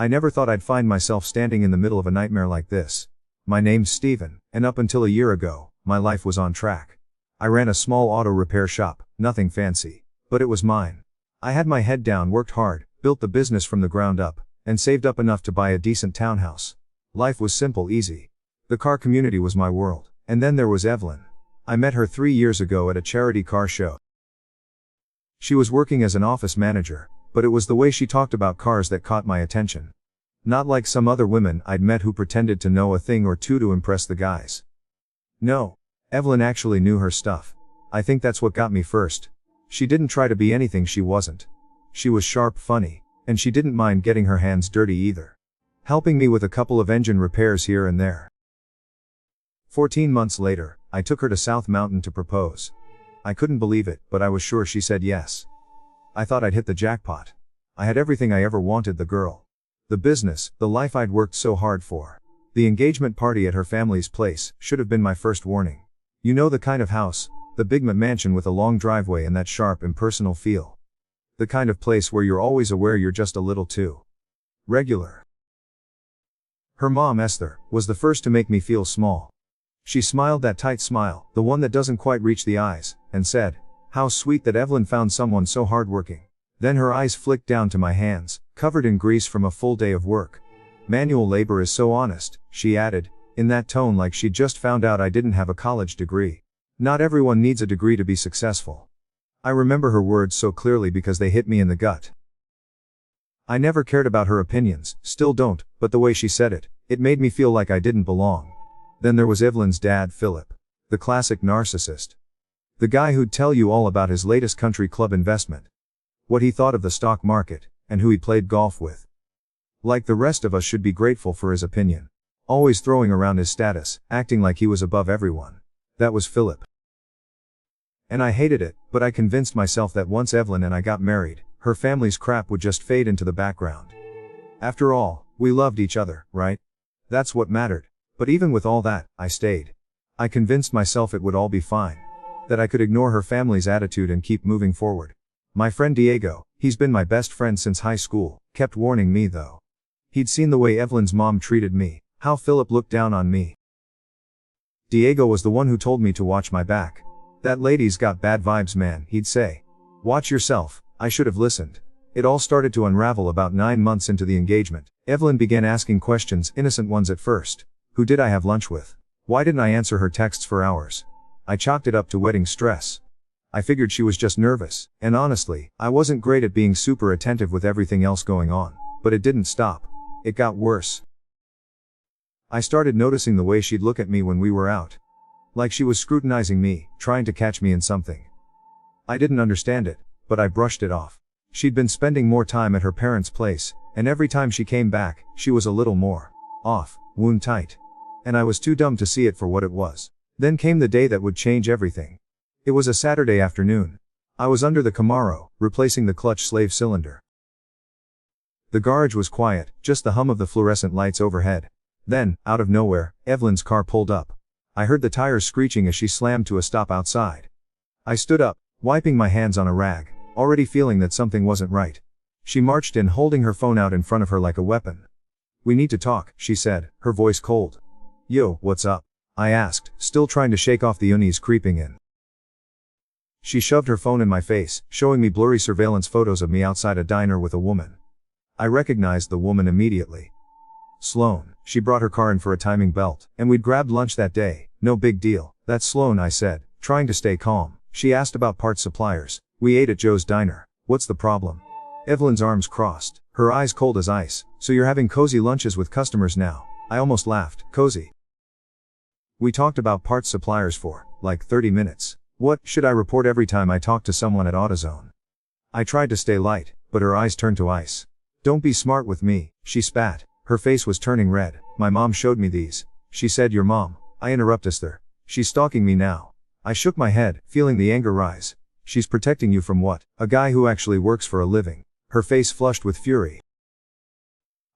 I never thought I'd find myself standing in the middle of a nightmare like this. My name's Steven, and up until a year ago, my life was on track. I ran a small auto repair shop, nothing fancy. But it was mine. I had my head down, worked hard, built the business from the ground up, and saved up enough to buy a decent townhouse. Life was simple, easy. The car community was my world. And then there was Evelyn. I met her 3 years ago at a charity car show. She was working as an office manager, but it was the way she talked about cars that caught my attention. Not like some other women I'd met who pretended to know a thing or two to impress the guys. No. Evelyn actually knew her stuff. I think that's what got me first. She didn't try to be anything she wasn't. She was sharp, funny, and she didn't mind getting her hands dirty either. Helping me with a couple of engine repairs here and there. 14 months later, I took her to South Mountain to propose. I couldn't believe it, but I was sure she said yes. I thought I'd hit the jackpot. I had everything I ever wanted: the girl, the business, the life I'd worked so hard for. The engagement party at her family's place should have been my first warning. You know, the kind of house, the big mansion with a long driveway and that sharp, impersonal feel. The kind of place where you're always aware you're just a little too regular. Her mom, Esther, was the first to make me feel small. She smiled that tight smile, the one that doesn't quite reach the eyes, and said, "How sweet that Evelyn found someone so hardworking." Then her eyes flicked down to my hands, covered in grease from a full day of work. "Manual labor is so honest," she added, in that tone like she'd just found out I didn't have a college degree. Not everyone needs a degree to be successful. I remember her words so clearly because they hit me in the gut. I never cared about her opinions, still don't, but the way she said it, it made me feel like I didn't belong. Then there was Evelyn's dad, Philip. The classic narcissist. The guy who'd tell you all about his latest country club investment. What he thought of the stock market, and who he played golf with. Like the rest of us should be grateful for his opinion. Always throwing around his status, acting like he was above everyone. That was Philip. And I hated it, but I convinced myself that once Evelyn and I got married, her family's crap would just fade into the background. After all, we loved each other, right? That's what mattered. But even with all that, I stayed. I convinced myself it would all be fine. That I could ignore her family's attitude and keep moving forward. My friend Diego, he's been my best friend since high school, kept warning me though. He'd seen the way Evelyn's mom treated me, how Philip looked down on me. Diego was the one who told me to watch my back. "That lady's got bad vibes, man," he'd say. "Watch yourself." I should have listened. It all started to unravel about 9 months into the engagement. Evelyn began asking questions, innocent ones at first. Who did I have lunch with? Why didn't I answer her texts for hours? I chalked it up to wedding stress. I figured she was just nervous, and honestly, I wasn't great at being super attentive with everything else going on. But it didn't stop. It got worse. I started noticing the way she'd look at me when we were out. Like she was scrutinizing me, trying to catch me in something. I didn't understand it, but I brushed it off. She'd been spending more time at her parents' place, and every time she came back, she was a little more off, wound tight. And I was too dumb to see it for what it was. Then came the day that would change everything. It was a Saturday afternoon. I was under the Camaro, replacing the clutch slave cylinder. The garage was quiet, just the hum of the fluorescent lights overhead. Then, out of nowhere, Evelyn's car pulled up. I heard the tires screeching as she slammed to a stop outside. I stood up, wiping my hands on a rag, already feeling that something wasn't right. She marched in, holding her phone out in front of her like a weapon. "We need to talk," she said, her voice cold. "Yo, what's up?" I asked, still trying to shake off the unease creeping in. She shoved her phone in my face, showing me blurry surveillance photos of me outside a diner with a woman. I recognized the woman immediately. Sloan. She brought her car in for a timing belt, and we'd grabbed lunch that day. "No big deal. That's Sloan," I said, trying to stay calm. She asked about parts suppliers. "We ate at Joe's diner. What's the problem?" Evelyn's arms crossed, her eyes cold as ice. "So you're having cozy lunches with customers now?" I almost laughed. "Cozy?" We talked about parts suppliers for, like 30 minutes. What should I report every time I talk to someone at AutoZone? I tried to stay light, but her eyes turned to ice. "Don't be smart with me," she spat. Her face was turning red. "My mom showed me these." She said, "Your mom?" I interrupted Esther. "She's stalking me now." I shook my head, feeling the anger rise. "She's protecting you from what? A guy who actually works for a living." Her face flushed with fury.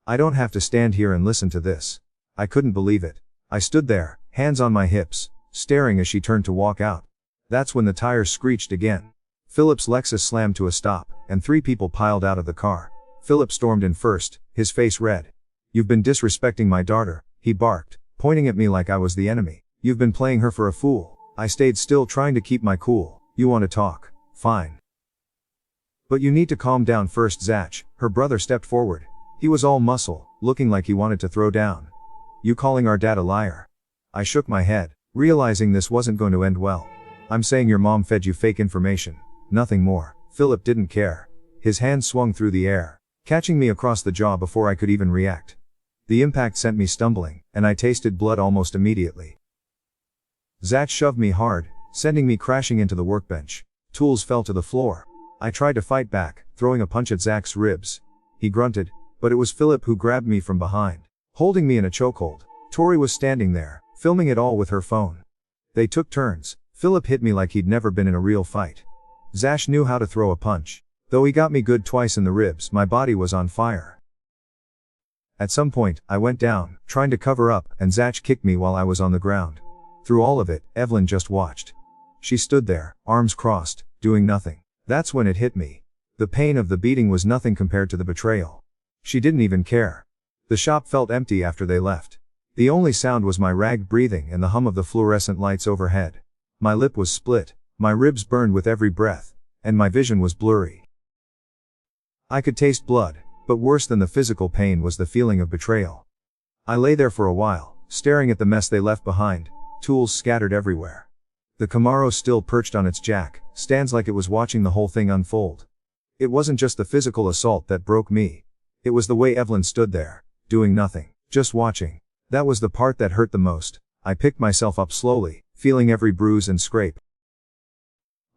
"I don't have to stand here and listen to this." I couldn't believe it. I stood there, hands on my hips, staring as she turned to walk out. That's when the tires screeched again. Philip's Lexus slammed to a stop, and 3 people piled out of the car. Philip stormed in first, his face red. "You've been disrespecting my daughter," he barked, pointing at me like I was the enemy. "You've been playing her for a fool." I stayed still, trying to keep my cool. "You want to talk? Fine. But you need to calm down first." Zach, her brother, stepped forward. He was all muscle, looking like he wanted to throw down. "You calling our dad a liar?" I shook my head, realizing this wasn't going to end well. "I'm saying your mom fed you fake information. Nothing more." Philip didn't care. His hand swung through the air, catching me across the jaw before I could even react. The impact sent me stumbling, and I tasted blood almost immediately. Zach shoved me hard, sending me crashing into the workbench. Tools fell to the floor. I tried to fight back, throwing a punch at Zach's ribs. He grunted, but it was Philip who grabbed me from behind, holding me in a chokehold. Tori was standing there, filming it all with her phone. They took turns. Philip hit me like he'd never been in a real fight. Zach knew how to throw a punch. Though he got me good twice in the ribs, my body was on fire. At some point, I went down, trying to cover up, and Zach kicked me while I was on the ground. Through all of it, Evelyn just watched. She stood there, arms crossed, doing nothing. That's when it hit me. The pain of the beating was nothing compared to the betrayal. She didn't even care. The shop felt empty after they left. The only sound was my ragged breathing and the hum of the fluorescent lights overhead. My lip was split, my ribs burned with every breath, and my vision was blurry. I could taste blood, but worse than the physical pain was the feeling of betrayal. I lay there for a while, staring at the mess they left behind, tools scattered everywhere. The Camaro still perched on its jack, stands like it was watching the whole thing unfold. It wasn't just the physical assault that broke me. It was the way Evelyn stood there, doing nothing, just watching. That was the part that hurt the most. I picked myself up slowly, feeling every bruise and scrape.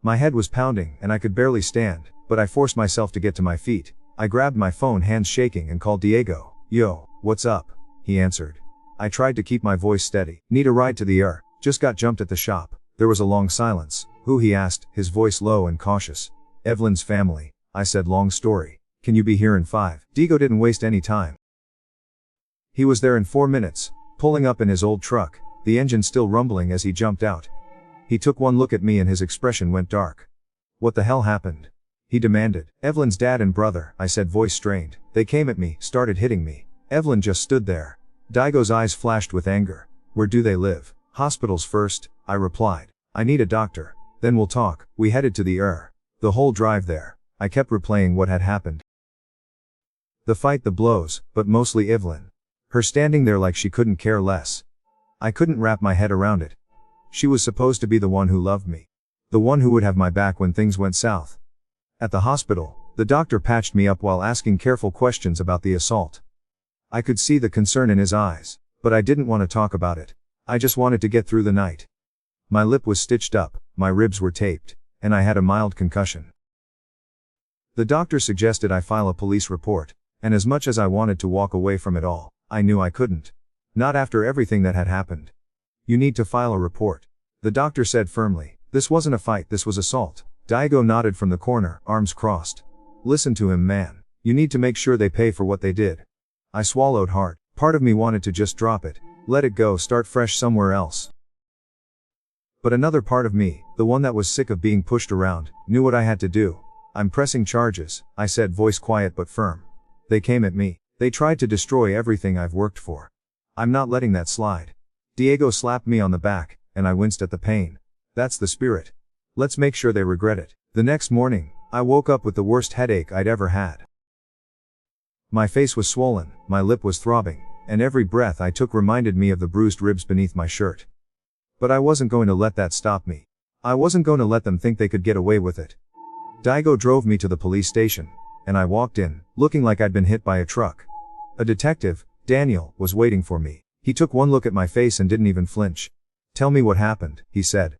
My head was pounding and I could barely stand, but I forced myself to get to my feet. I grabbed my phone, hands shaking, and called Diego. "Yo, what's up?" He answered. I tried to keep my voice steady. "Need a ride to the ER? Just got jumped at the shop." There was a long silence. "Who?" he asked, his voice low and cautious. "Evelyn's family." I said. "Long story. Can you be here in 5? Diego didn't waste any time. He was there in 4 minutes, pulling up in his old truck, the engine still rumbling as he jumped out. He took one look at me and his expression went dark. "What the hell happened?" he demanded. "Evelyn's dad and brother," I said, voice strained. "They came at me, started hitting me." Evelyn just stood there. Daigo's eyes flashed with anger. "Where do they live?" "Hospitals first," I replied. "I need a doctor. Then we'll talk." We headed to the ER. The whole drive there, I kept replaying what had happened. The fight, the blows, but mostly Evelyn. Her standing there like she couldn't care less. I couldn't wrap my head around it. She was supposed to be the one who loved me. The one who would have my back when things went south. At the hospital, the doctor patched me up while asking careful questions about the assault. I could see the concern in his eyes, but I didn't want to talk about it. I just wanted to get through the night. My lip was stitched up, my ribs were taped, and I had a mild concussion. The doctor suggested I file a police report, and as much as I wanted to walk away from it all, I knew I couldn't. Not after everything that had happened. "You need to file a report," the doctor said firmly. "This wasn't a fight, this was assault." Diego nodded from the corner, arms crossed. "Listen to him, man. You need to make sure they pay for what they did." I swallowed hard. Part of me wanted to just drop it, let it go, start fresh somewhere else. But another part of me, the one that was sick of being pushed around, knew what I had to do. "I'm pressing charges," I said, voice quiet but firm. "They came at me. They tried to destroy everything I've worked for. I'm not letting that slide." Diego slapped me on the back, and I winced at the pain. "That's the spirit. Let's make sure they regret it." The next morning, I woke up with the worst headache I'd ever had. My face was swollen, my lip was throbbing, and every breath I took reminded me of the bruised ribs beneath my shirt. But I wasn't going to let that stop me. I wasn't going to let them think they could get away with it. Diego drove me to the police station, and I walked in, looking like I'd been hit by a truck. A detective, Daniel, was waiting for me. He took one look at my face and didn't even flinch. "Tell me what happened," he said.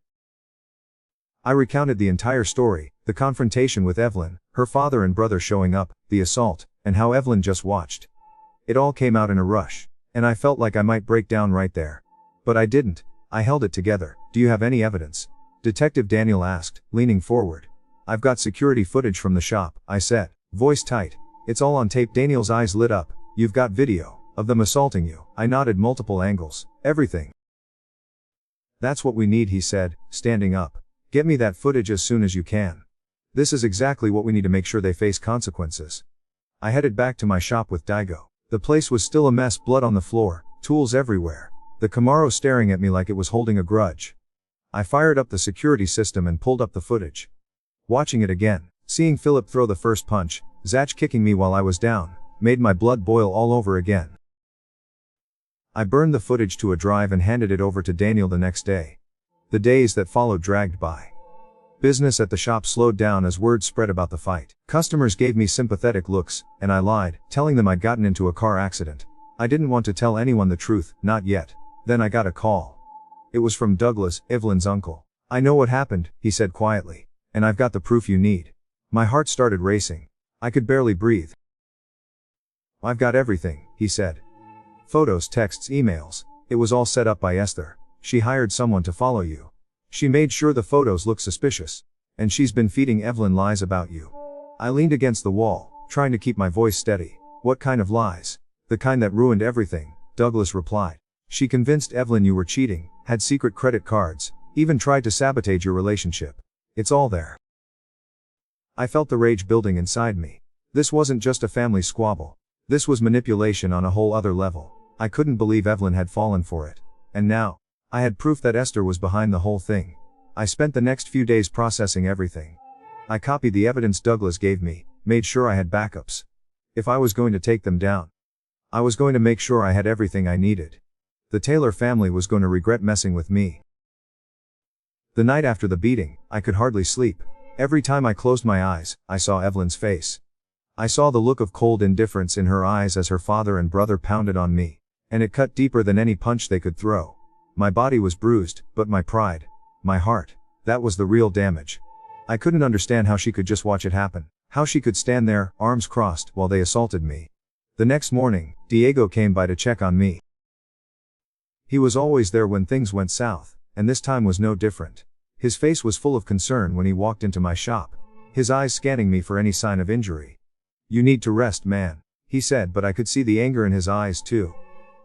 I recounted the entire story, the confrontation with Evelyn, her father and brother showing up, the assault, and how Evelyn just watched. It all came out in a rush, and I felt like I might break down right there. But I didn't. I held it together. "Do you have any evidence?" Detective Daniel asked, leaning forward. "I've got security footage from the shop," I said, voice tight. "It's all on tape." Daniel's eyes lit up. "You've got video of them assaulting you?" I nodded. "Multiple angles, everything." "That's what we need," he said, standing up. "Get me that footage as soon as you can. This is exactly what we need to make sure they face consequences." I headed back to my shop with Diego. The place was still a mess, blood on the floor, tools everywhere. The Camaro staring at me like it was holding a grudge. I fired up the security system and pulled up the footage. Watching it again, seeing Philip throw the first punch, Zach kicking me while I was down, made my blood boil all over again. I burned the footage to a drive and handed it over to Daniel the next day. The days that followed dragged by. Business at the shop slowed down as word spread about the fight. Customers gave me sympathetic looks, and I lied, telling them I'd gotten into a car accident. I didn't want to tell anyone the truth, not yet. Then I got a call. It was from Douglas, Evelyn's uncle. "I know what happened," he said quietly. "And I've got the proof you need." My heart started racing. I could barely breathe. "I've got everything," he said. Photos, texts, emails. It was all set up by Esther. She hired someone to follow you. She made sure the photos looked suspicious. And she's been feeding Evelyn lies about you. I leaned against the wall, trying to keep my voice steady. "What kind of lies?" "The kind that ruined everything," Douglas replied. "She convinced Evelyn you were cheating, had secret credit cards, even tried to sabotage your relationship. It's all there." I felt the rage building inside me. This wasn't just a family squabble. This was manipulation on a whole other level. I couldn't believe Evelyn had fallen for it. And now, I had proof that Esther was behind the whole thing. I spent the next few days processing everything. I copied the evidence Douglas gave me, made sure I had backups. If I was going to take them down, I was going to make sure I had everything I needed. The Taylor family was going to regret messing with me. The night after the beating, I could hardly sleep. Every time I closed my eyes, I saw Evelyn's face. I saw the look of cold indifference in her eyes as her father and brother pounded on me. And it cut deeper than any punch they could throw. My body was bruised, but my pride, my heart, that was the real damage. I couldn't understand how she could just watch it happen. How she could stand there, arms crossed, while they assaulted me. The next morning, Diego came by to check on me. He was always there when things went south, and this time was no different. His face was full of concern when he walked into my shop, his eyes scanning me for any sign of injury. "You need to rest, man," he said, but I could see the anger in his eyes too.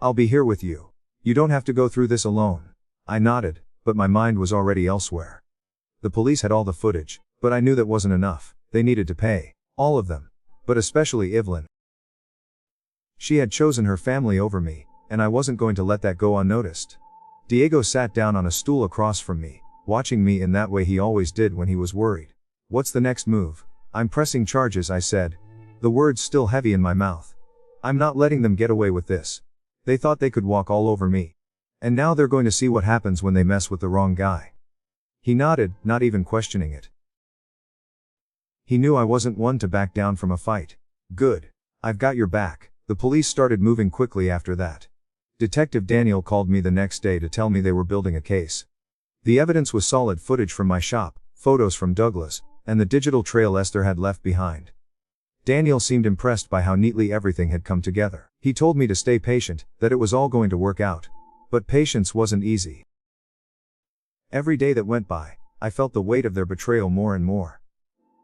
"I'll be here with you. You don't have to go through this alone." I nodded, but my mind was already elsewhere. The police had all the footage, but I knew that wasn't enough. They needed to pay. All of them. But especially Evelyn. She had chosen her family over me, and I wasn't going to let that go unnoticed. Diego sat down on a stool across from me, watching me in that way he always did when he was worried. "What's the next move?" "I'm pressing charges," I said. The words still heavy in my mouth. "I'm not letting them get away with this. They thought they could walk all over me. And now they're going to see what happens when they mess with the wrong guy." He nodded, not even questioning it. He knew I wasn't one to back down from a fight. "Good. I've got your back." The police started moving quickly after that. Detective Daniel called me the next day to tell me they were building a case. The evidence was solid footage from my shop, photos from Douglas, and the digital trail Esther had left behind. Daniel seemed impressed by how neatly everything had come together. He told me to stay patient, that it was all going to work out. But patience wasn't easy. Every day that went by, I felt the weight of their betrayal more and more.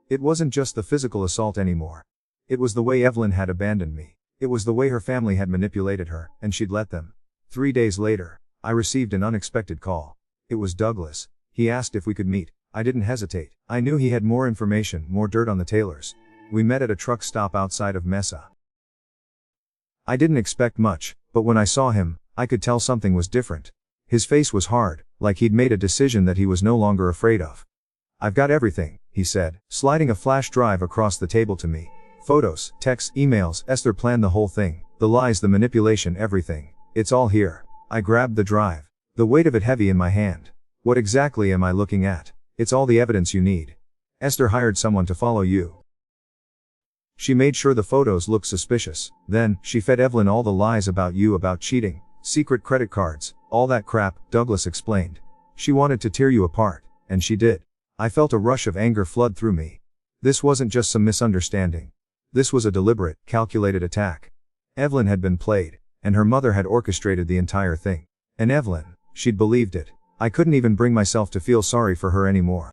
It wasn't just the physical assault anymore. It was the way Evelyn had abandoned me. It was the way her family had manipulated her, and she'd let them. 3 days later, I received an unexpected call. It was Douglas. He asked if we could meet. I didn't hesitate. I knew he had more information, more dirt on the Taylors. We met at a truck stop outside of Mesa. I didn't expect much, but when I saw him, I could tell something was different. His face was hard, like he'd made a decision that he was no longer afraid of. "I've got everything," he said, sliding a flash drive across the table to me. "Photos, texts, emails, Esther planned the whole thing. The lies, the manipulation, everything. It's all here." I grabbed the drive, the weight of it heavy in my hand. "What exactly am I looking at?" "It's all the evidence you need. Esther hired someone to follow you. She made sure the photos looked suspicious. Then, she fed Evelyn all the lies about you, about cheating, secret credit cards, all that crap," Douglas explained. "She wanted to tear you apart, and she did." I felt a rush of anger flood through me. This wasn't just some misunderstanding. This was a deliberate, calculated attack. Evelyn had been played, and her mother had orchestrated the entire thing. And Evelyn, she'd believed it. I couldn't even bring myself to feel sorry for her anymore.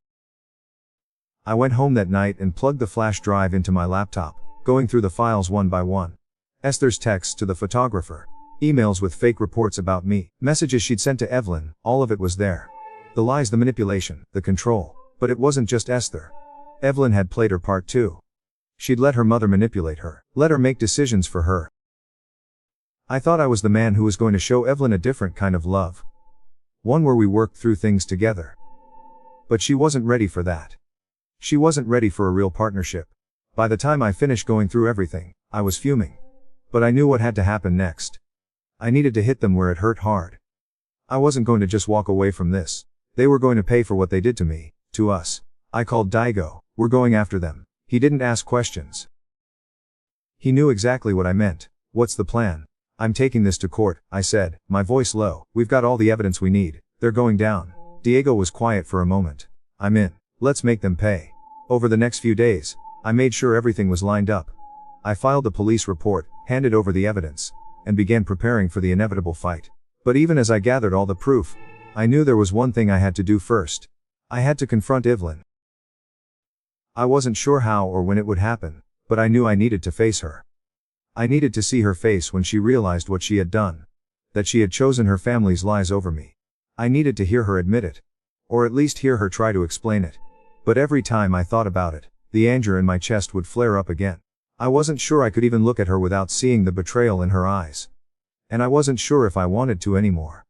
I went home that night and plugged the flash drive into my laptop, going through the files one by one. Esther's texts to the photographer, emails with fake reports about me, messages she'd sent to Evelyn, all of it was there. The lies, the manipulation, the control. But it wasn't just Esther. Evelyn had played her part too. She'd let her mother manipulate her, let her make decisions for her. I thought I was the man who was going to show Evelyn a different kind of love. One where we worked through things together. But she wasn't ready for that. She wasn't ready for a real partnership. By the time I finished going through everything, I was fuming. But I knew what had to happen next. I needed to hit them where it hurt hard. I wasn't going to just walk away from this. They were going to pay for what they did to me, to us. I called Daigo. We're going after them. He didn't ask questions. He knew exactly what I meant. What's the plan? I'm taking this to court, I said, my voice low. We've got all the evidence we need. They're going down. Diego was quiet for a moment. I'm in. Let's make them pay. Over the next few days, I made sure everything was lined up. I filed a police report, handed over the evidence, and began preparing for the inevitable fight. But even as I gathered all the proof, I knew there was one thing I had to do first. I had to confront Evelyn. I wasn't sure how or when it would happen, but I knew I needed to face her. I needed to see her face when she realized what she had done. That she had chosen her family's lies over me. I needed to hear her admit it. Or at least hear her try to explain it. But every time I thought about it, the anger in my chest would flare up again. I wasn't sure I could even look at her without seeing the betrayal in her eyes. And I wasn't sure if I wanted to anymore.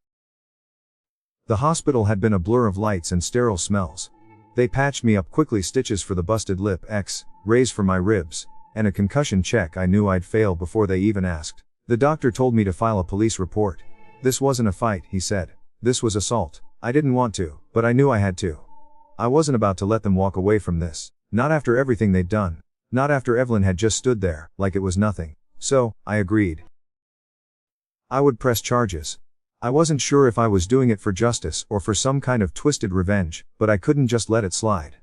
The hospital had been a blur of lights and sterile smells. They patched me up quickly, stitches for the busted lip, X-rays for my ribs, and a concussion check I knew I'd fail before they even asked. The doctor told me to file a police report. This wasn't a fight, he said. This was assault. I didn't want to, but I knew I had to. I wasn't about to let them walk away from this. Not after everything they'd done. Not after Evelyn had just stood there, like it was nothing. So, I agreed. I would press charges. I wasn't sure if I was doing it for justice or for some kind of twisted revenge, but I couldn't just let it slide.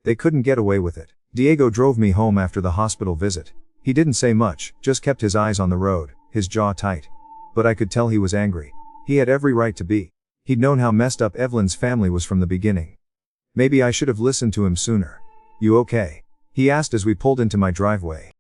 They couldn't get away with it. Diego drove me home after the hospital visit. He didn't say much, just kept his eyes on the road, his jaw tight. But I could tell he was angry. He had every right to be. He'd known how messed up Evelyn's family was from the beginning. Maybe I should have listened to him sooner. You okay? He asked as we pulled into my driveway.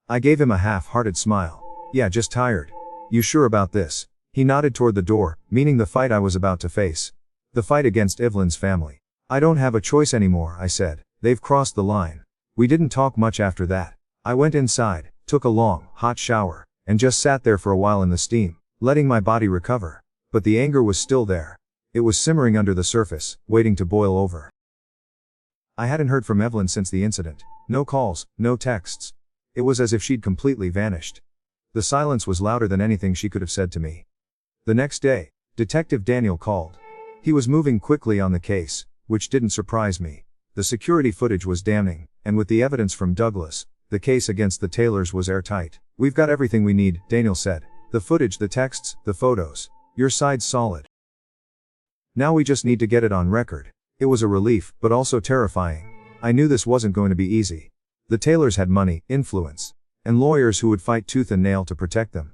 I gave him a half-hearted smile. Yeah, just tired. You sure about this? He nodded toward the door, meaning the fight I was about to face. The fight against Evelyn's family. I don't have a choice anymore, I said. They've crossed the line. We didn't talk much after that. I went inside, took a long, hot shower, and just sat there for a while in the steam, letting my body recover. But the anger was still there. It was simmering under the surface, waiting to boil over. I hadn't heard from Evelyn since the incident. No calls, no texts. It was as if she'd completely vanished. The silence was louder than anything she could have said to me. The next day, Detective Daniel called. He was moving quickly on the case, which didn't surprise me. The security footage was damning, and with the evidence from Douglas, the case against the Taylors was airtight. We've got everything we need, Daniel said. The footage, the texts, the photos. Your side's solid. Now we just need to get it on record. It was a relief, but also terrifying. I knew this wasn't going to be easy. The Taylors had money, influence, and lawyers who would fight tooth and nail to protect them.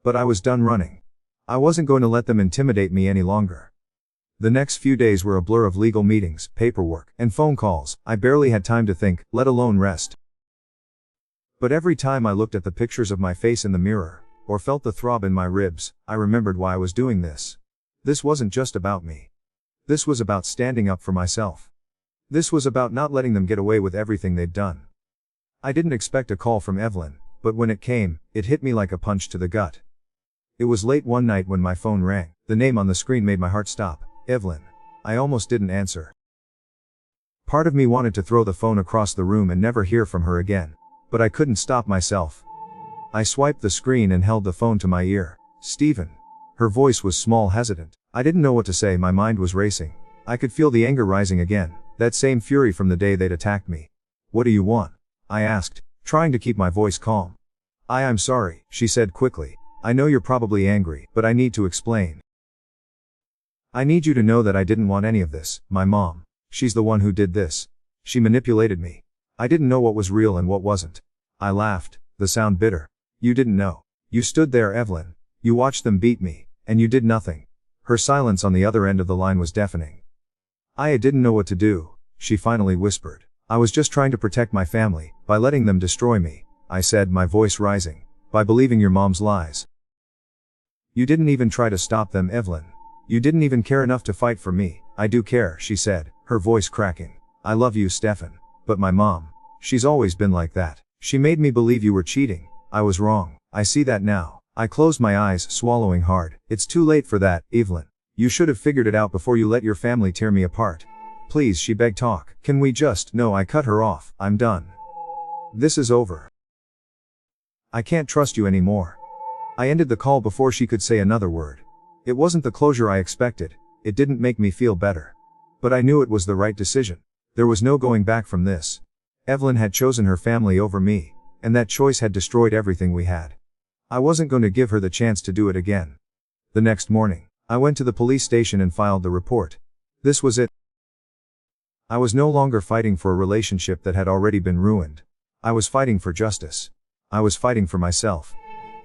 But I was done running. I wasn't going to let them intimidate me any longer. The next few days were a blur of legal meetings, paperwork, and phone calls. I barely had time to think, let alone rest. But every time I looked at the pictures of my face in the mirror, or felt the throb in my ribs, I remembered why I was doing this. This wasn't just about me. This was about standing up for myself. This was about not letting them get away with everything they'd done. I didn't expect a call from Evelyn, but when it came, it hit me like a punch to the gut. It was late one night when my phone rang. The name on the screen made my heart stop. Evelyn. I almost didn't answer. Part of me wanted to throw the phone across the room and never hear from her again. But I couldn't stop myself. I swiped the screen and held the phone to my ear. Stephen. Her voice was small, hesitant. I didn't know what to say, my mind was racing. I could feel the anger rising again, that same fury from the day they'd attacked me. What do you want? I asked, trying to keep my voice calm. I'm sorry, she said quickly. I know you're probably angry, but I need to explain. I need you to know that I didn't want any of this. My mom. She's the one who did this. She manipulated me. I didn't know what was real and what wasn't. I laughed, the sound bitter. You didn't know. You stood there, Evelyn. You watched them beat me, and you did nothing. Her silence on the other end of the line was deafening. I didn't know what to do, she finally whispered. I was just trying to protect my family, by letting them destroy me, I said, my voice rising. By believing your mom's lies. You didn't even try to stop them, Evelyn. You didn't even care enough to fight for me. I do care, she said, her voice cracking. I love you, Stefan. But my mom. She's always been like that. She made me believe you were cheating. I was wrong. I see that now. I closed my eyes, swallowing hard. It's too late for that, Evelyn. You should have figured it out before you let your family tear me apart. Please, she begged, talk. Can we just— No, I cut her off. I'm done. This is over. I can't trust you anymore. I ended the call before she could say another word. It wasn't the closure I expected. It didn't make me feel better. But I knew it was the right decision. There was no going back from this. Evelyn had chosen her family over me, and that choice had destroyed everything we had. I wasn't going to give her the chance to do it again. The next morning, I went to the police station and filed the report. This was it. I was no longer fighting for a relationship that had already been ruined. I was fighting for justice. I was fighting for myself.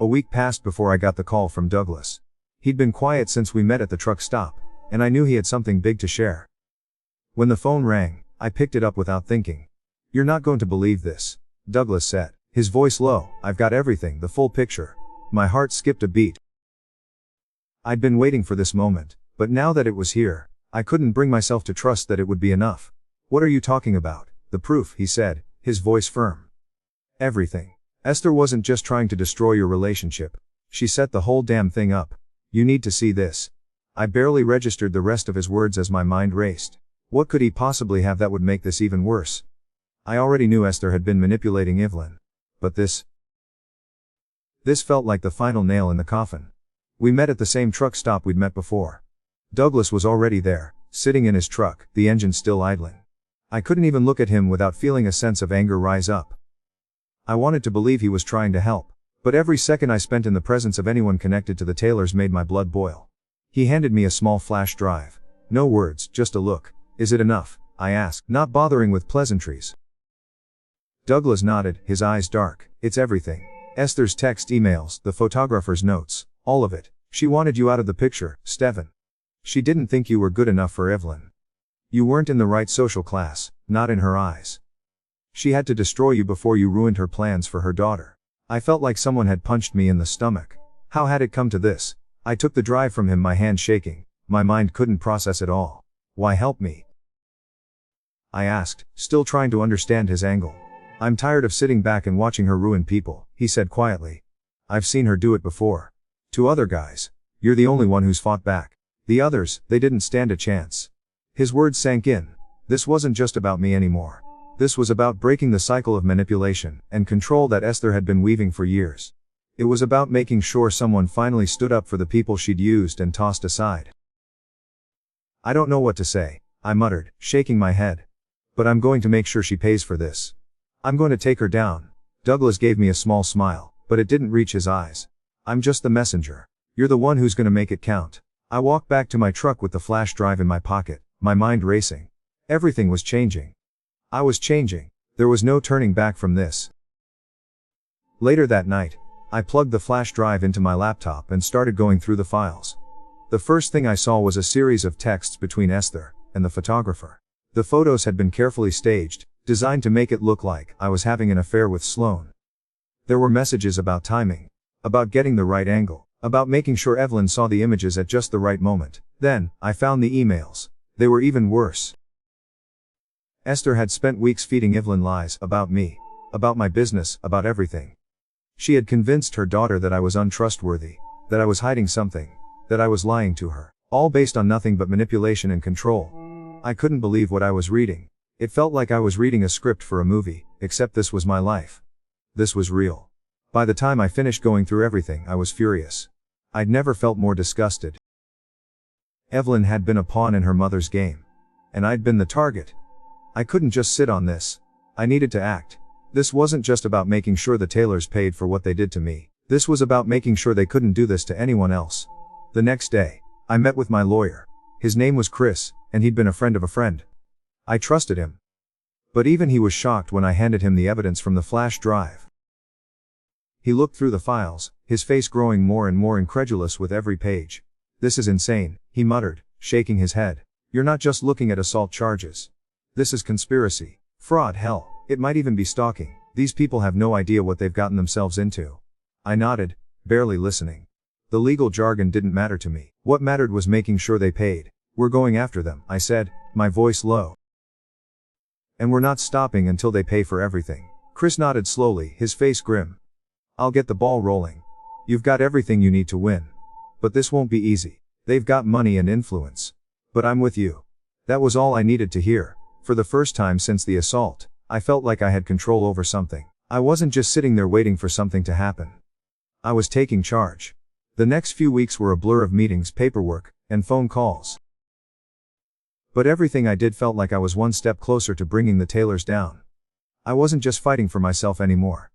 A week passed before I got the call from Douglas. He'd been quiet since we met at the truck stop, and I knew he had something big to share. When the phone rang, I picked it up without thinking. You're not going to believe this, Douglas said, his voice low. I've got everything, the full picture. My heart skipped a beat. I'd been waiting for this moment, but now that it was here, I couldn't bring myself to trust that it would be enough. What are you talking about? The proof, he said, his voice firm. Everything. Esther wasn't just trying to destroy your relationship. She set the whole damn thing up. You need to see this. I barely registered the rest of his words as my mind raced. What could he possibly have that would make this even worse? I already knew Esther had been manipulating Evelyn. But this felt like the final nail in the coffin. We met at the same truck stop we'd met before. Douglas was already there, sitting in his truck, the engine still idling. I couldn't even look at him without feeling a sense of anger rise up. I wanted to believe he was trying to help, but every second I spent in the presence of anyone connected to the Taylors made my blood boil. He handed me a small flash drive. No words, just a look. Is it enough? I asked, not bothering with pleasantries. Douglas nodded, his eyes dark. It's everything. Esther's text, emails, the photographer's notes, all of it. She wanted you out of the picture, Stephen. She didn't think you were good enough for Evelyn. You weren't in the right social class, not in her eyes. She had to destroy you before you ruined her plans for her daughter. I felt like someone had punched me in the stomach. How had it come to this? I took the drive from him, my hand shaking. My mind couldn't process it all. Why help me? I asked, still trying to understand his angle. I'm tired of sitting back and watching her ruin people, he said quietly. I've seen her do it before. To other guys. You're the only one who's fought back. The others, they didn't stand a chance. His words sank in. This wasn't just about me anymore. This was about breaking the cycle of manipulation and control that Esther had been weaving for years. It was about making sure someone finally stood up for the people she'd used and tossed aside. I don't know what to say, I muttered, shaking my head. But I'm going to make sure she pays for this. I'm going to take her down. Douglas gave me a small smile, but it didn't reach his eyes. I'm just the messenger. You're the one who's going to make it count. I walked back to my truck with the flash drive in my pocket, my mind racing. Everything was changing. I was changing. There was no turning back from this. Later that night, I plugged the flash drive into my laptop and started going through the files. The first thing I saw was a series of texts between Esther and the photographer. The photos had been carefully staged, designed to make it look like I was having an affair with Sloane. There were messages about timing, about getting the right angle, about making sure Evelyn saw the images at just the right moment. Then, I found the emails. They were even worse. Esther had spent weeks feeding Evelyn lies about me, about my business, about everything. She had convinced her daughter that I was untrustworthy, that I was hiding something, that I was lying to her, all based on nothing but manipulation and control. I couldn't believe what I was reading. It felt like I was reading a script for a movie, except this was my life. This was real. By the time I finished going through everything, I was furious. I'd never felt more disgusted. Evelyn had been a pawn in her mother's game. And I'd been the target. I couldn't just sit on this. I needed to act. This wasn't just about making sure the Taylors paid for what they did to me. This was about making sure they couldn't do this to anyone else. The next day, I met with my lawyer. His name was Chris, and he'd been a friend of a friend. I trusted him. But even he was shocked when I handed him the evidence from the flash drive. He looked through the files, his face growing more and more incredulous with every page. This is insane, he muttered, shaking his head. You're not just looking at assault charges. This is conspiracy, fraud, hell, it might even be stalking. These people have no idea what they've gotten themselves into. I nodded, barely listening. The legal jargon didn't matter to me. What mattered was making sure they paid. We're going after them, I said, my voice low. And we're not stopping until they pay for everything. Chris nodded slowly, his face grim. I'll get the ball rolling. You've got everything you need to win. But this won't be easy. They've got money and influence. But I'm with you. That was all I needed to hear. For the first time since the assault, I felt like I had control over something. I wasn't just sitting there waiting for something to happen. I was taking charge. The next few weeks were a blur of meetings, paperwork, and phone calls. But everything I did felt like I was one step closer to bringing the Taylors down. I wasn't just fighting for myself anymore.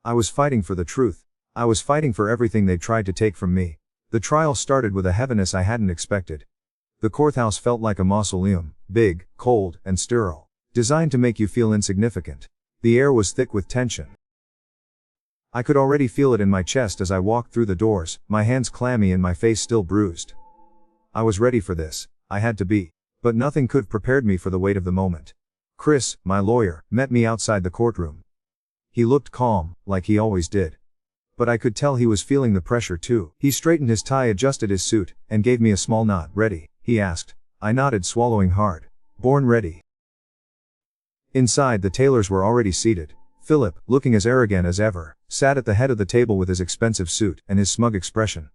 I was fighting for the truth. I was fighting for everything they tried to take from me. The trial started with a heaviness I hadn't expected. The courthouse felt like a mausoleum, big, cold, and sterile, designed to make you feel insignificant. The air was thick with tension. I could already feel it in my chest as I walked through the doors, my hands clammy and my face still bruised. I was ready for this. I had to be. But nothing could have prepared me for the weight of the moment. Chris, my lawyer, met me outside the courtroom. He looked calm, like he always did. But I could tell he was feeling the pressure too. He straightened his tie, adjusted his suit, and gave me a small nod. Ready? He asked. I nodded, swallowing hard. Born ready. Inside, the Taylors were already seated. Philip, looking as arrogant as ever, sat at the head of the table with his expensive suit and his smug expression.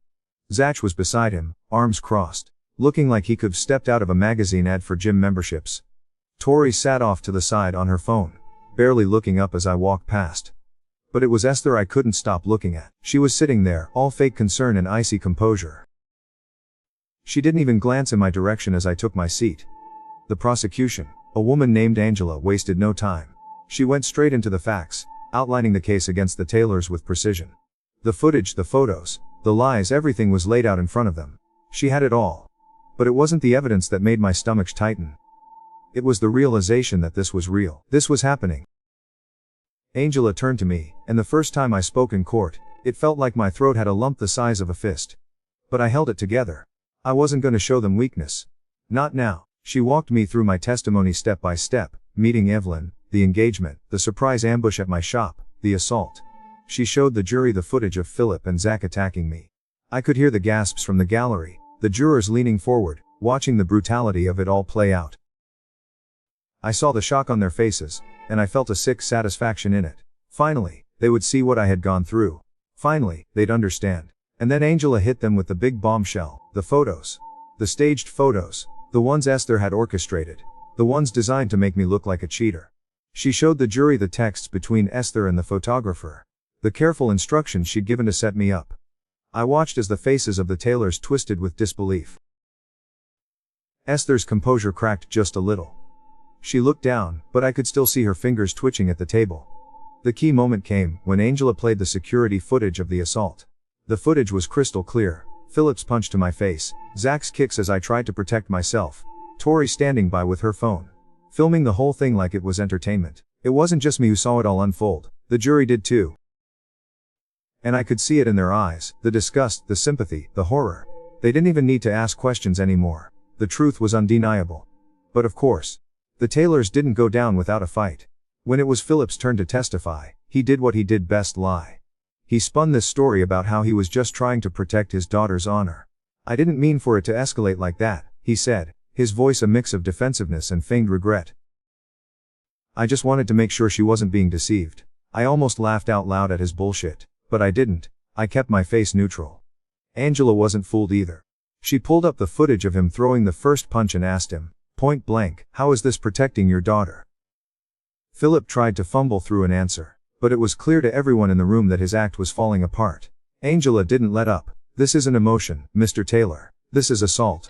Zach was beside him, arms crossed, looking like he could have stepped out of a magazine ad for gym memberships. Tori sat off to the side on her phone, barely looking up as I walked past. But it was Esther I couldn't stop looking at. She was sitting there, all fake concern and icy composure. She didn't even glance in my direction as I took my seat. The prosecution, a woman named Angela, wasted no time. She went straight into the facts, outlining the case against the Taylors with precision. The footage, the photos, the lies, everything was laid out in front of them. She had it all. But it wasn't the evidence that made my stomach tighten. It was the realization that this was real. This was happening. Angela turned to me, and the first time I spoke in court, it felt like my throat had a lump the size of a fist. But I held it together. I wasn't going to show them weakness. Not now. She walked me through my testimony step by step, meeting Evelyn, the engagement, the surprise ambush at my shop, the assault. She showed the jury the footage of Philip and Zach attacking me. I could hear the gasps from the gallery, the jurors leaning forward, watching the brutality of it all play out. I saw the shock on their faces, and I felt a sick satisfaction in it. Finally, they would see what I had gone through. Finally, they'd understand. And then Angela hit them with the big bombshell, the photos. The staged photos, the ones Esther had orchestrated, the ones designed to make me look like a cheater. She showed the jury the texts between Esther and the photographer, the careful instructions she'd given to set me up. I watched as the faces of the Taylors twisted with disbelief. Esther's composure cracked just a little. She looked down, but I could still see her fingers twitching at the table. The key moment came when Angela played the security footage of the assault. The footage was crystal clear. Philip's punch to my face, Zach's kicks as I tried to protect myself, Tori standing by with her phone, filming the whole thing like it was entertainment. It wasn't just me who saw it all unfold, the jury did too. And I could see it in their eyes, the disgust, the sympathy, the horror. They didn't even need to ask questions anymore. The truth was undeniable. But of course, the Taylors didn't go down without a fight. When it was Philip's turn to testify, he did what he did best: lie. He spun this story about how he was just trying to protect his daughter's honor. I didn't mean for it to escalate like that, he said, his voice a mix of defensiveness and feigned regret. I just wanted to make sure she wasn't being deceived. I almost laughed out loud at his bullshit. But I didn't. I kept my face neutral. Angela wasn't fooled either. She pulled up the footage of him throwing the first punch and asked him, point blank, how is this protecting your daughter? Philip tried to fumble through an answer, but it was clear to everyone in the room that his act was falling apart. Angela didn't let up. This isn't emotion, Mr. Taylor. This is assault.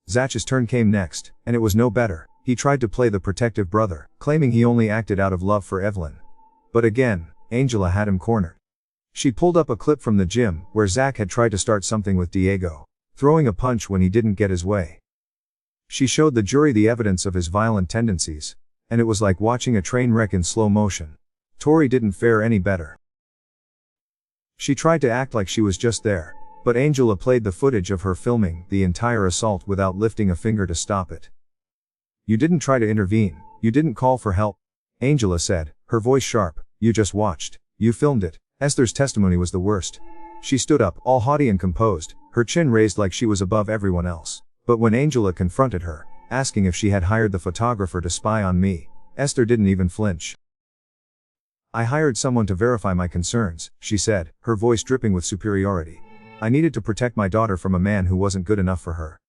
Zach's turn came next, and it was no better. He tried to play the protective brother, claiming he only acted out of love for Evelyn. But again, Angela had him cornered. She pulled up a clip from the gym, where Zach had tried to start something with Diego, throwing a punch when he didn't get his way. She showed the jury the evidence of his violent tendencies, and it was like watching a train wreck in slow motion. Tori didn't fare any better. She tried to act like she was just there, but Angela played the footage of her filming the entire assault without lifting a finger to stop it. You didn't try to intervene, you didn't call for help, Angela said, her voice sharp. You just watched. You filmed it. Esther's testimony was the worst. She stood up, all haughty and composed, her chin raised like she was above everyone else. But when Angela confronted her, asking if she had hired the photographer to spy on me, Esther didn't even flinch. I hired someone to verify my concerns, she said, her voice dripping with superiority. I needed to protect my daughter from a man who wasn't good enough for her.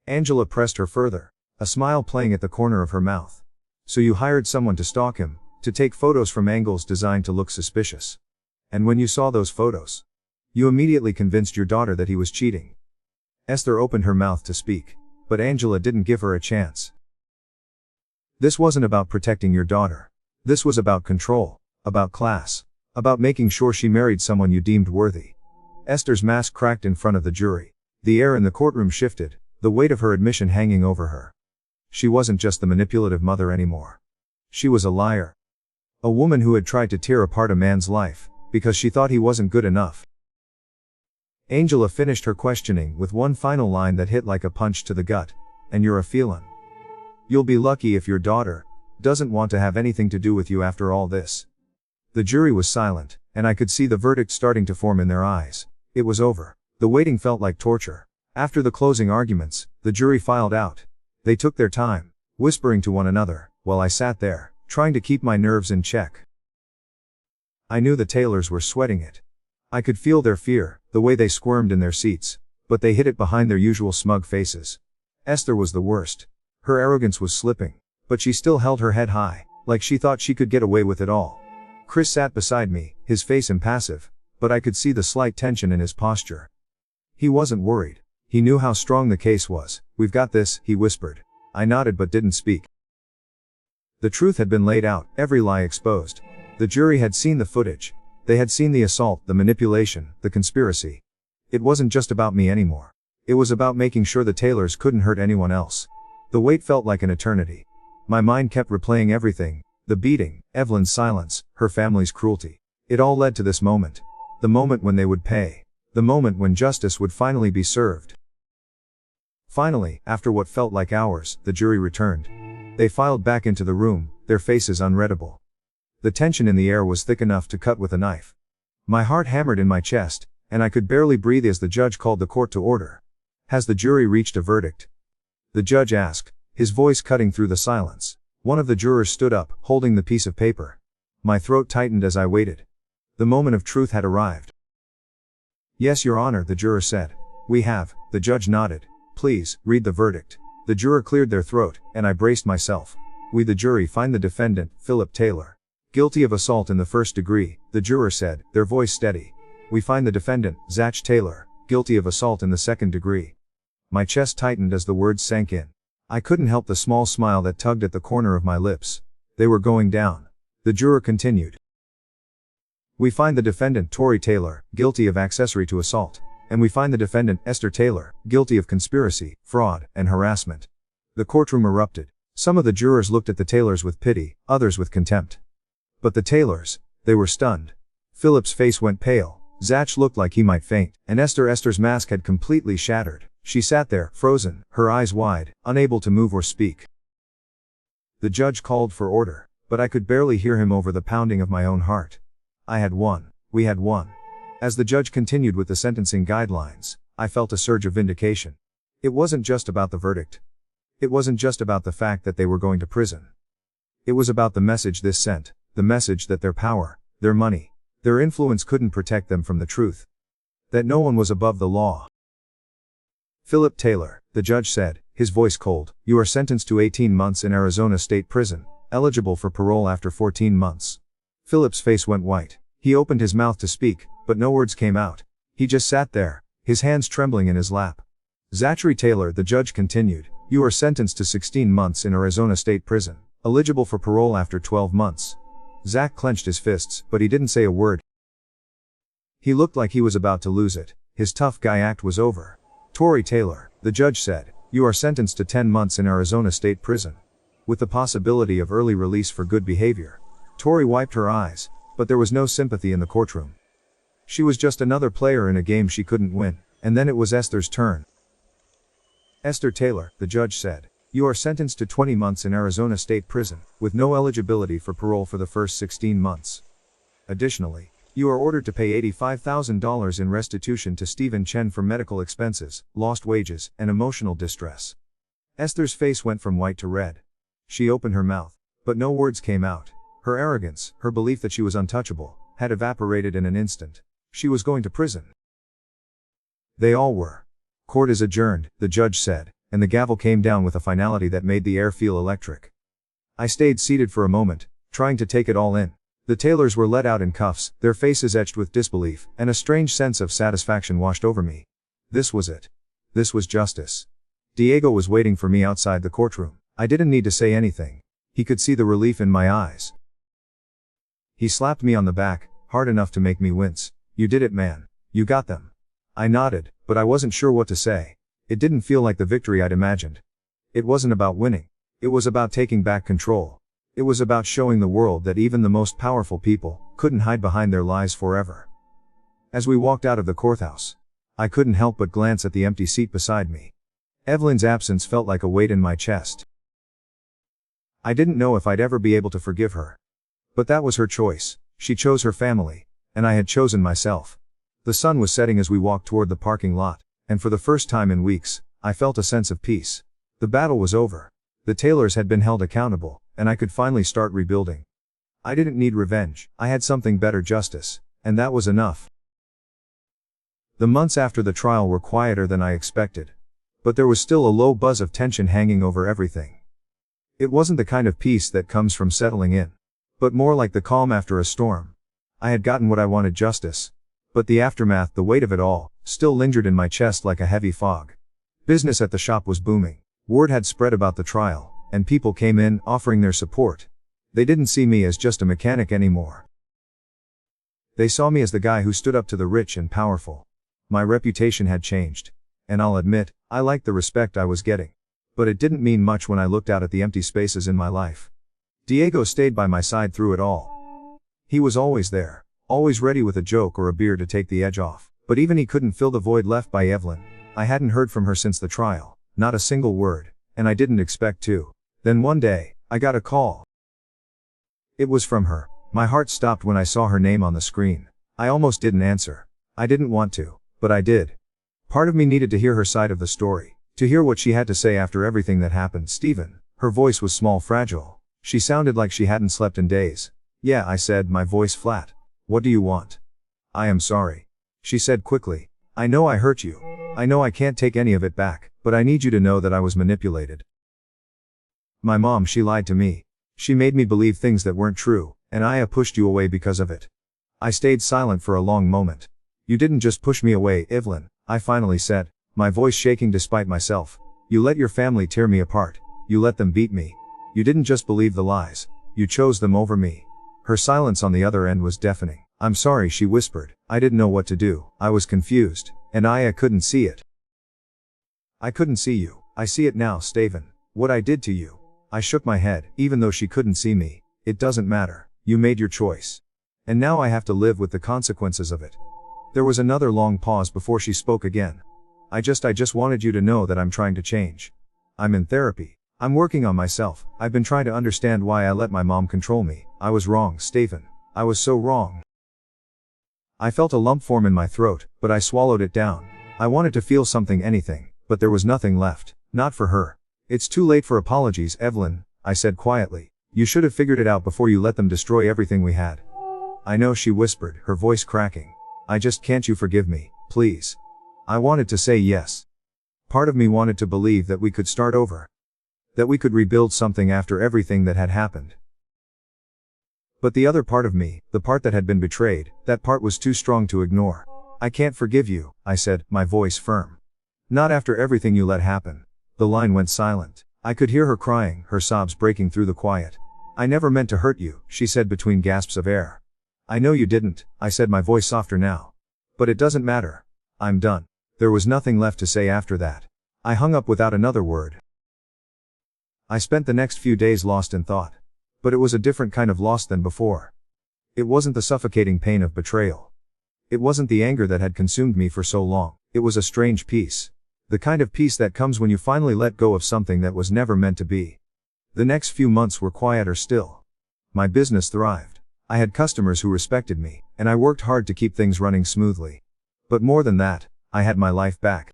Angela pressed her further, a smile playing at the corner of her mouth. So you hired someone to stalk him, to take photos from angles designed to look suspicious. And when you saw those photos, you immediately convinced your daughter that he was cheating. Esther opened her mouth to speak, but Angela didn't give her a chance. This wasn't about protecting your daughter. This was about control, about class, about making sure she married someone you deemed worthy. Esther's mask cracked in front of the jury. The air in the courtroom shifted, the weight of her admission hanging over her. She wasn't just the manipulative mother anymore. She was a liar. A woman who had tried to tear apart a man's life, because she thought he wasn't good enough. Angela finished her questioning with one final line that hit like a punch to the gut. And you're a felon. You'll be lucky if your daughter doesn't want to have anything to do with you after all this. The jury was silent, and I could see the verdict starting to form in their eyes. It was over. The waiting felt like torture. After the closing arguments, the jury filed out. They took their time, whispering to one another, while I sat there, trying to keep my nerves in check. I knew the Taylors were sweating it. I could feel their fear, the way they squirmed in their seats, but they hid it behind their usual smug faces. Esther was the worst. Her arrogance was slipping, but she still held her head high, like she thought she could get away with it all. Chris sat beside me, his face impassive, but I could see the slight tension in his posture. He wasn't worried. He knew how strong the case was. We've got this, he whispered. I nodded but didn't speak. The truth had been laid out, every lie exposed. The jury had seen the footage. They had seen the assault, the manipulation, the conspiracy. It wasn't just about me anymore. It was about making sure the Taylors couldn't hurt anyone else. The wait felt like an eternity. My mind kept replaying everything, the beating, Evelyn's silence, her family's cruelty. It all led to this moment. The moment when they would pay. The moment when justice would finally be served. Finally, after what felt like hours, the jury returned. They filed back into the room, their faces unreadable. The tension in the air was thick enough to cut with a knife. My heart hammered in my chest, and I could barely breathe as the judge called the court to order. Has the jury reached a verdict? The judge asked, his voice cutting through the silence. One of the jurors stood up, holding the piece of paper. My throat tightened as I waited. The moment of truth had arrived. Yes, Your Honor, the juror said. We have. The judge nodded. Please, read the verdict. The juror cleared their throat, and I braced myself. We the jury find the defendant, Philip Taylor, guilty of assault in the first degree, the juror said, their voice steady. We find the defendant, Zach Taylor, guilty of assault in the second degree. My chest tightened as the words sank in. I couldn't help the small smile that tugged at the corner of my lips. They were going down. The juror continued. We find the defendant, Tory Taylor, guilty of accessory to assault. And we find the defendant, Esther Taylor, guilty of conspiracy, fraud, and harassment. The courtroom erupted. Some of the jurors looked at the Taylors with pity, others with contempt. But the Taylors, they were stunned. Philip's face went pale. Zach looked like he might faint, and Esther's mask had completely shattered. She sat there, frozen, her eyes wide, unable to move or speak. The judge called for order, but I could barely hear him over the pounding of my own heart. I had won. We had won. As the judge continued with the sentencing guidelines, I felt a surge of vindication. It wasn't just about the verdict. It wasn't just about the fact that they were going to prison. It was about the message this sent, the message that their power, their money, their influence couldn't protect them from the truth. That no one was above the law. Philip Taylor, the judge said, his voice cold, you are sentenced to 18 months in Arizona State Prison, eligible for parole after 14 months. Philip's face went white. He opened his mouth to speak, but no words came out. He just sat there, his hands trembling in his lap. Zachary Taylor, the judge continued, you are sentenced to 16 months in Arizona State Prison, eligible for parole after 12 months. Zach clenched his fists, but he didn't say a word. He looked like he was about to lose it. His tough guy act was over. Tory Taylor, the judge said, you are sentenced to 10 months in Arizona State Prison, with the possibility of early release for good behavior. Tory wiped her eyes, but there was no sympathy in the courtroom. She was just another player in a game she couldn't win, and then it was Esther's turn. Esther Taylor, the judge said, you are sentenced to 20 months in Arizona State Prison, with no eligibility for parole for the first 16 months. Additionally, you are ordered to pay $85,000 in restitution to Stephen Chen for medical expenses, lost wages, and emotional distress. Esther's face went from white to red. She opened her mouth, but no words came out. Her arrogance, her belief that she was untouchable, had evaporated in an instant. She was going to prison. They all were. Court is adjourned, the judge said, and the gavel came down with a finality that made the air feel electric. I stayed seated for a moment, trying to take it all in. The Taylors were let out in cuffs, their faces etched with disbelief, and a strange sense of satisfaction washed over me. This was it. This was justice. Diego was waiting for me outside the courtroom. I didn't need to say anything. He could see the relief in my eyes. He slapped me on the back, hard enough to make me wince. "You did it, man. You got them." I nodded, but I wasn't sure what to say. It didn't feel like the victory I'd imagined. It wasn't about winning. It was about taking back control. It was about showing the world that even the most powerful people couldn't hide behind their lies forever. As we walked out of the courthouse, I couldn't help but glance at the empty seat beside me. Evelyn's absence felt like a weight in my chest. I didn't know if I'd ever be able to forgive her. But that was her choice. She chose her family, and I had chosen myself. The sun was setting as we walked toward the parking lot, and for the first time in weeks, I felt a sense of peace. The battle was over. The Taylors had been held accountable, and I could finally start rebuilding. I didn't need revenge. I had something better: justice, and that was enough. The months after the trial were quieter than I expected. But there was still a low buzz of tension hanging over everything. It wasn't the kind of peace that comes from settling in, but more like the calm after a storm. I had gotten what I wanted: justice. But the aftermath, the weight of it all, still lingered in my chest like a heavy fog. Business at the shop was booming. Word had spread about the trial, and people came in, offering their support. They didn't see me as just a mechanic anymore. They saw me as the guy who stood up to the rich and powerful. My reputation had changed. And I'll admit, I liked the respect I was getting. But it didn't mean much when I looked out at the empty spaces in my life. Diego stayed by my side through it all. He was always there, always ready with a joke or a beer to take the edge off. But even he couldn't fill the void left by Evelyn. I hadn't heard from her since the trial, not a single word, and I didn't expect to. Then one day, I got a call. It was from her. My heart stopped when I saw her name on the screen. I almost didn't answer. I didn't want to, but I did. Part of me needed to hear her side of the story, to hear what she had to say after everything that happened. "Stephen." Her voice was small, fragile. She sounded like she hadn't slept in days. "Yeah," I said, my voice flat. "What do you want?" "I am sorry," she said quickly. "I know I hurt you. I know I can't take any of it back, but I need you to know that I was manipulated. My mom, she lied to me. She made me believe things that weren't true, and I pushed you away because of it." I stayed silent for a long moment. "You didn't just push me away, Evelyn," I finally said, my voice shaking despite myself. "You let your family tear me apart. You let them beat me. You didn't just believe the lies. You chose them over me." Her silence on the other end was deafening. "I'm sorry," she whispered. "I didn't know what to do. I was confused, and I couldn't see it." "I couldn't see you. I see it now, Stephen. What I did to you." I shook my head. "Even though she couldn't see me, it doesn't matter. You made your choice. And now I have to live with the consequences of it." There was another long pause before she spoke again. I just wanted you to know that I'm trying to change. I'm in therapy. I'm working on myself. I've been trying to understand why I let my mom control me. I was wrong, Stephen. I was so wrong." I felt a lump form in my throat, but I swallowed it down. I wanted to feel something, anything, but there was nothing left. Not for her. "It's too late for apologies, Evelyn," I said quietly. "You should have figured it out before you let them destroy everything we had." "I know," she whispered, her voice cracking. "I just can't. You forgive me, please." I wanted to say yes. Part of me wanted to believe that we could start over. That we could rebuild something after everything that had happened. But the other part of me, the part that had been betrayed, that part was too strong to ignore. "I can't forgive you," I said, my voice firm. "Not after everything you let happen." The line went silent. I could hear her crying, her sobs breaking through the quiet. "I never meant to hurt you," she said between gasps of air. "I know you didn't," I said, my voice softer now. "But it doesn't matter. I'm done." There was nothing left to say after that. I hung up without another word. I spent the next few days lost in thought. But it was a different kind of lost than before. It wasn't the suffocating pain of betrayal. It wasn't the anger that had consumed me for so long. It was a strange peace. The kind of peace that comes when you finally let go of something that was never meant to be. The next few months were quieter still. My business thrived. I had customers who respected me, and I worked hard to keep things running smoothly. But more than that, I had my life back.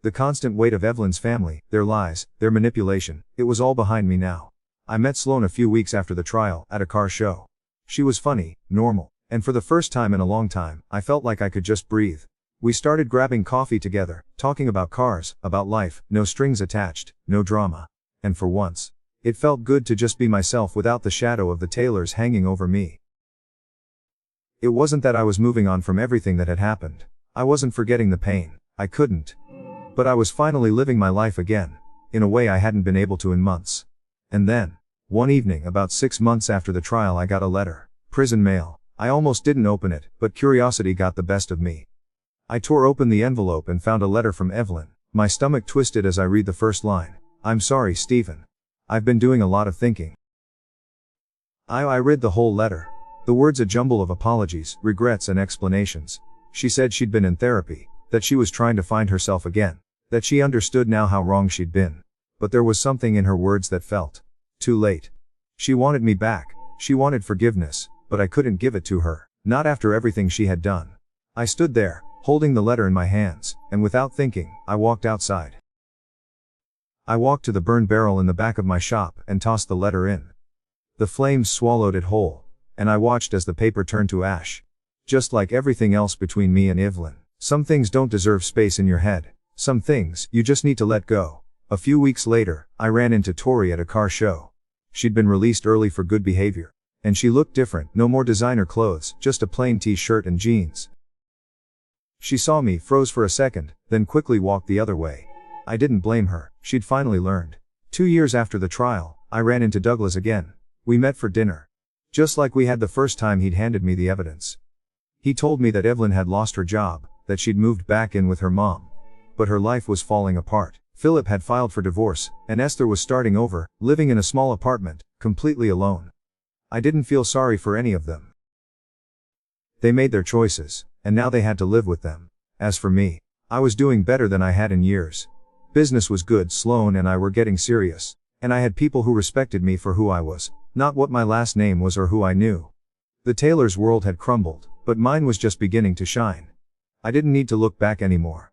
The constant weight of Evelyn's family, their lies, their manipulation, it was all behind me now. I met Sloane a few weeks after the trial, at a car show. She was funny, normal, and for the first time in a long time, I felt like I could just breathe. We started grabbing coffee together, talking about cars, about life, no strings attached, no drama. And for once, it felt good to just be myself without the shadow of the Taylors hanging over me. It wasn't that I was moving on from everything that had happened. I wasn't forgetting the pain. I couldn't. But I was finally living my life again, in a way I hadn't been able to in months. And then, one evening about 6 months after the trial, I got a letter. Prison mail. I almost didn't open it, but curiosity got the best of me. I tore open the envelope and found a letter from Evelyn. My stomach twisted as I read the first line. "I'm sorry, Stephen. I've been doing a lot of thinking." I read the whole letter. The words a jumble of apologies, regrets and explanations. She said she'd been in therapy, that she was trying to find herself again, that she understood now how wrong she'd been. But there was something in her words that felt too late. She wanted me back, she wanted forgiveness, but I couldn't give it to her, not after everything she had done. I stood there, holding the letter in my hands, and without thinking, I walked outside. I walked to the burn barrel in the back of my shop and tossed the letter in. The flames swallowed it whole, and I watched as the paper turned to ash. Just like everything else between me and Evelyn, some things don't deserve space in your head. Some things, you just need to let go. A few weeks later, I ran into Tori at a car show. She'd been released early for good behavior. And she looked different, no more designer clothes, just a plain t-shirt and jeans. She saw me, froze for a second, then quickly walked the other way. I didn't blame her, she'd finally learned. 2 years after the trial, I ran into Douglas again. We met for dinner. Just like we had the first time he'd handed me the evidence. He told me that Evelyn had lost her job, that she'd moved back in with her mom. But her life was falling apart. Philip had filed for divorce, and Esther was starting over, living in a small apartment, completely alone. I didn't feel sorry for any of them. They made their choices, and now they had to live with them. As for me, I was doing better than I had in years. Business was good, Sloane and I were getting serious, and I had people who respected me for who I was, not what my last name was or who I knew. The Taylors' world had crumbled, but mine was just beginning to shine. I didn't need to look back anymore.